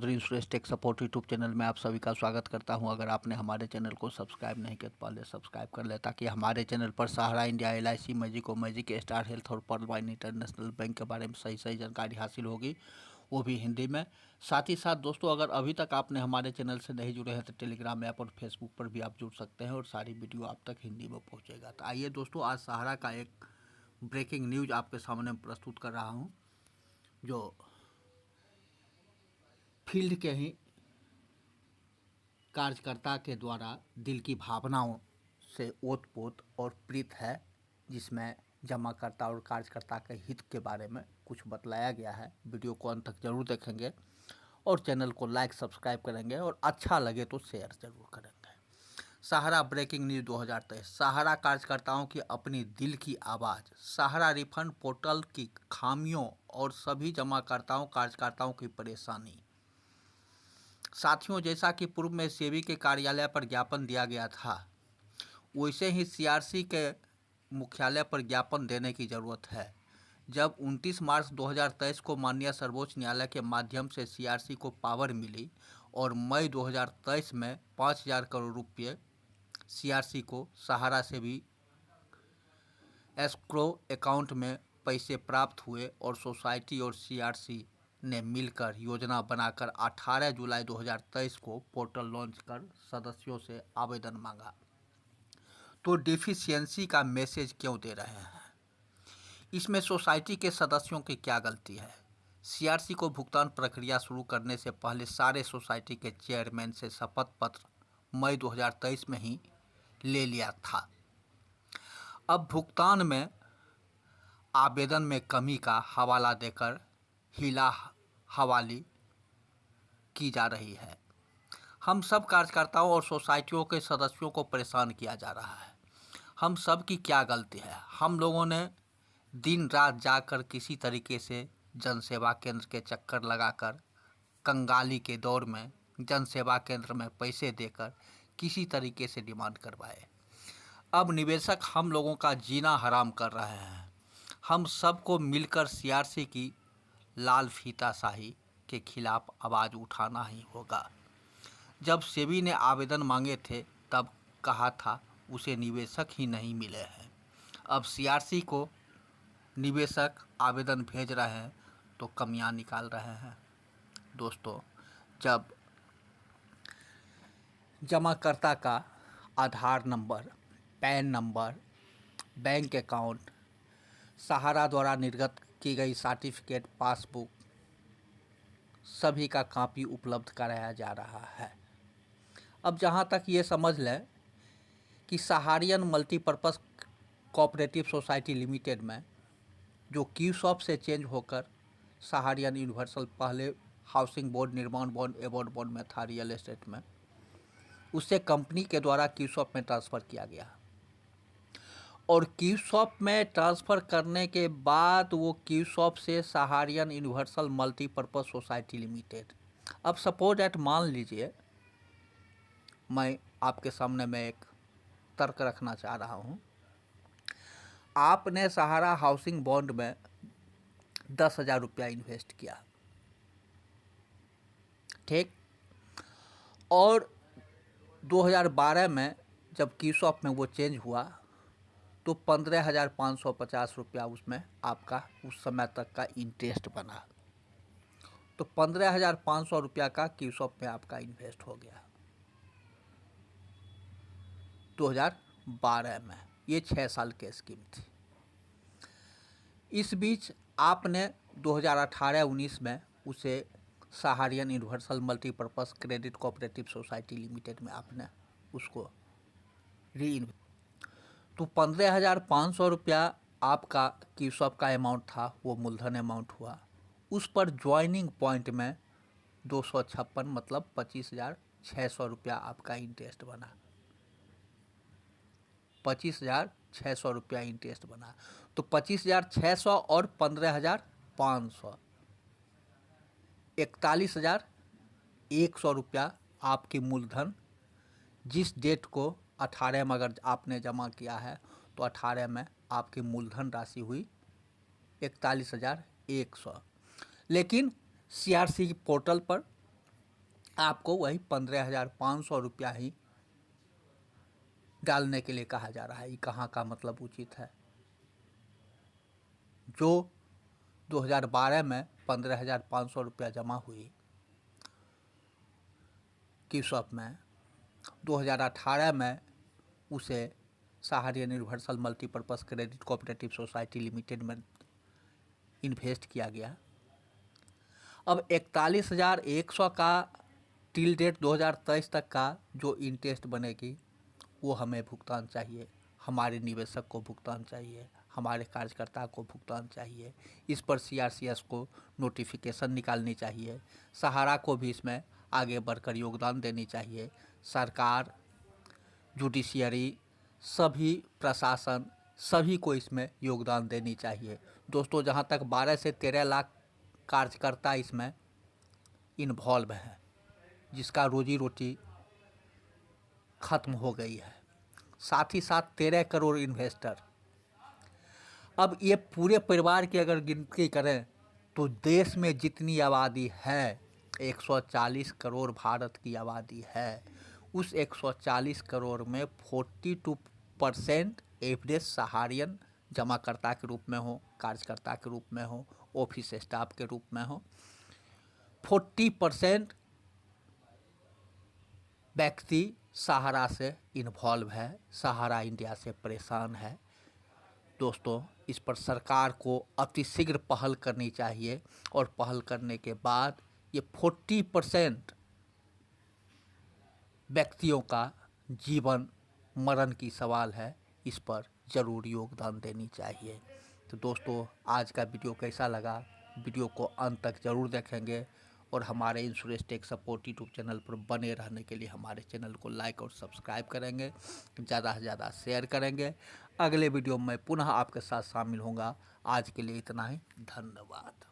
Insurance tech support YouTube channel में आप सभी का स्वागत करता हूं। अगर आपने हमारे चैनल को सब्सक्राइब नहीं किया तो पहले सब्सक्राइब कर ले, ताकि हमारे चैनल पर सहारा India, LIC, magico, magic, star health और पर्ल वाइन इंटरनेशनल बैंक के बारे में सही सही जानकारी हासिल होगी, वो भी हिंदी में। साथ ही साथ दोस्तों, अगर अभी तक आपने हमारे चैनल से नहीं जुड़े हैं तो टेलीग्राम ऐप और फेसबुक पर भी आप जुड़ सकते हैं और सारी वीडियो आप तक हिंदी में पहुँचेगा। तो आइए दोस्तों, आज सहारा का एक ब्रेकिंग न्यूज़ आपके सामने प्रस्तुत कर रहा हूँ, जो फील्ड के ही कार्यकर्ता के द्वारा दिल की भावनाओं से ओत-पोत और प्रीत है, जिसमें जमाकर्ता और कार्यकर्ता के हित के बारे में कुछ बतलाया गया है। वीडियो को अंत तक जरूर देखेंगे और चैनल को लाइक सब्सक्राइब करेंगे और अच्छा लगे तो शेयर जरूर करेंगे। सहारा ब्रेकिंग न्यूज़ 2023। सहारा कार्यकर्ताओं की अपनी दिल की आवाज़। सहारा रिफंड पोर्टल की खामियों और सभी जमाकर्ताओं कार्यकर्ताओं की परेशानी। साथियों, जैसा कि पूर्व में सेबी के कार्यालय पर ज्ञापन दिया गया था, वैसे ही CRC के मुख्यालय पर ज्ञापन देने की ज़रूरत है। जब 29 मार्च 2023 को माननीय सर्वोच्च न्यायालय के माध्यम से CRC को पावर मिली और मई 2023 में 5,000 करोड़ रुपये CRC को सहारा से भी एस्क्रो अकाउंट में पैसे प्राप्त हुए और सोसाइटी और CRC ने मिलकर योजना बनाकर 18 जुलाई 2023 को पोर्टल लॉन्च कर सदस्यों से आवेदन मांगा। तो डिफिशियंसी का मैसेज क्यों दे रहे हैं? इसमें सोसाइटी के सदस्यों की क्या गलती है? CRC को भुगतान प्रक्रिया शुरू करने से पहले सारे सोसाइटी के चेयरमैन से शपथ पत्र मई 2023 में ही ले लिया था। अब भुगतान में आवेदन में कमी का हवाला देकर हीला हवाली की जा रही है। हम सब कार्यकर्ताओं और सोसाइटियों के सदस्यों को परेशान किया जा रहा है। हम सब की क्या गलती है? हम लोगों ने दिन रात जाकर किसी तरीके से जनसेवा केंद्र के चक्कर लगाकर, कंगाली के दौर में जनसेवा केंद्र में पैसे देकर किसी तरीके से डिमांड करवाए। अब निवेशक हम लोगों का जीना हराम कर रहे हैं। हम सबको मिलकर CRC की लाल फीताशाही के खिलाफ आवाज़ उठाना ही होगा। जब सेबी ने आवेदन मांगे थे तब कहा था उसे निवेशक ही नहीं मिले हैं। अब CRC को निवेशक आवेदन भेज रहे हैं तो कमियां निकाल रहे हैं। दोस्तों, जब जमाकर्ता का Aadhaar number, PAN number, bank account, Sahara द्वारा निर्गत की गई सर्टिफिकेट, पासबुक, सभी का कॉपी उपलब्ध कराया जा रहा है। अब जहां तक ये समझ लें कि सहारियन मल्टीपर्पज़ कोऑपरेटिव सोसाइटी लिमिटेड में जो क्यूसॉप से चेंज होकर सहारियन यूनिवर्सल, पहले हाउसिंग बोर्ड, निर्माण बॉन्ड, एवॉर्ड बॉन्ड में था रियल एस्टेट में, उससे कंपनी के द्वारा क्यूसॉप में ट्रांसफ़र किया गया और क्यूसॉप में ट्रांसफ़र करने के बाद वो क्यूसॉप से सहारियन यूनिवर्सल मल्टीपर्पज़ सोसाइटी लिमिटेड। अब सपोज एट मान लीजिए, मैं आपके सामने में एक तर्क रखना चाह रहा हूँ। आपने सहारा हाउसिंग बॉन्ड में 10,000 रुपया इन्वेस्ट किया, ठीक, और 2012 में जब क्यूसॉप में वो चेंज हुआ तो 15,550 रुपया उसमें आपका उस समय तक का इंटरेस्ट बना। तो 15,500 रुपया का क्यूसॉप में आपका इन्वेस्ट हो गया 2012 में। ये 6 साल की स्कीम थी। इस बीच आपने 2018-19 में उसे Sahara universal multipurpose credit cooperative society limited में आपने उसको तो 15,500 रुपया आपका क्यूसॉप का अमाउंट था, वो मूलधन अमाउंट हुआ। उस पर ज्वाइनिंग पॉइंट में 256 मतलब 25,600 रुपया आपका इंटरेस्ट बना। 25,600 रुपया इंटरेस्ट बना। तो 25,600 और 15,500, 41,100 रुपया आपकी मूलधन, जिस डेट को 18 में अगर आपने जमा किया है तो 18 में आपकी मूलधन राशि हुई 41,100। लेकिन CRC पोर्टल पर आपको वही 15,500 रुपया ही डालने के लिए कहा जा रहा है। ये कहाँ का मतलब उचित है? जो 2012 में 15,500 रुपया जमा हुई किसप में, 2018 में उसे Sahara universal multipurpose credit cooperative society limited में इन्वेस्ट किया गया। अब 41,100 का टिल डेट 2023 तक का जो इंटरेस्ट बनेगी वो हमें भुगतान चाहिए, हमारे निवेशक को भुगतान चाहिए, हमारे कार्यकर्ता को भुगतान चाहिए। इस पर CRCS को नोटिफिकेशन निकालनी चाहिए। सहारा को भी इसमें आगे बढ़कर योगदान देनी चाहिए। सरकार, जुडिशियरी, सभी प्रशासन, सभी को इसमें योगदान देनी चाहिए। दोस्तों, जहाँ तक 12 से 13 लाख कार्यकर्ता इसमें इन्वॉल्व हैं, जिसका रोजी रोटी ख़त्म हो गई है, साथ ही साथ 13 करोड़ इन्वेस्टर। अब ये पूरे परिवार की अगर गिनती करें तो देश में जितनी आबादी है, 140 करोड़ भारत की आबादी है, उस 140 करोड़ में 42% एवरेज सहारियन जमाकर्ता के रूप में हो, कार्यकर्ता के रूप में हो, ऑफिस स्टाफ के रूप में हो। 40% व्यक्ति सहारा से इन्वॉल्व है, सहारा इंडिया से परेशान है। दोस्तों, इस पर सरकार को अतिशीघ्र पहल करनी चाहिए और पहल करने के बाद ये 40% व्यक्तियों का जीवन मरण की सवाल है, इस पर ज़रूर योगदान देनी चाहिए। तो दोस्तों, आज का वीडियो कैसा लगा? वीडियो को अंत तक ज़रूर देखेंगे और हमारे insurance tech support YouTube channel पर बने रहने के लिए हमारे चैनल को लाइक और सब्सक्राइब करेंगे, ज़्यादा से ज़्यादा शेयर करेंगे। अगले वीडियो में पुनः आपके साथ शामिल होऊंगा। आज के लिए इतना ही, धन्यवाद।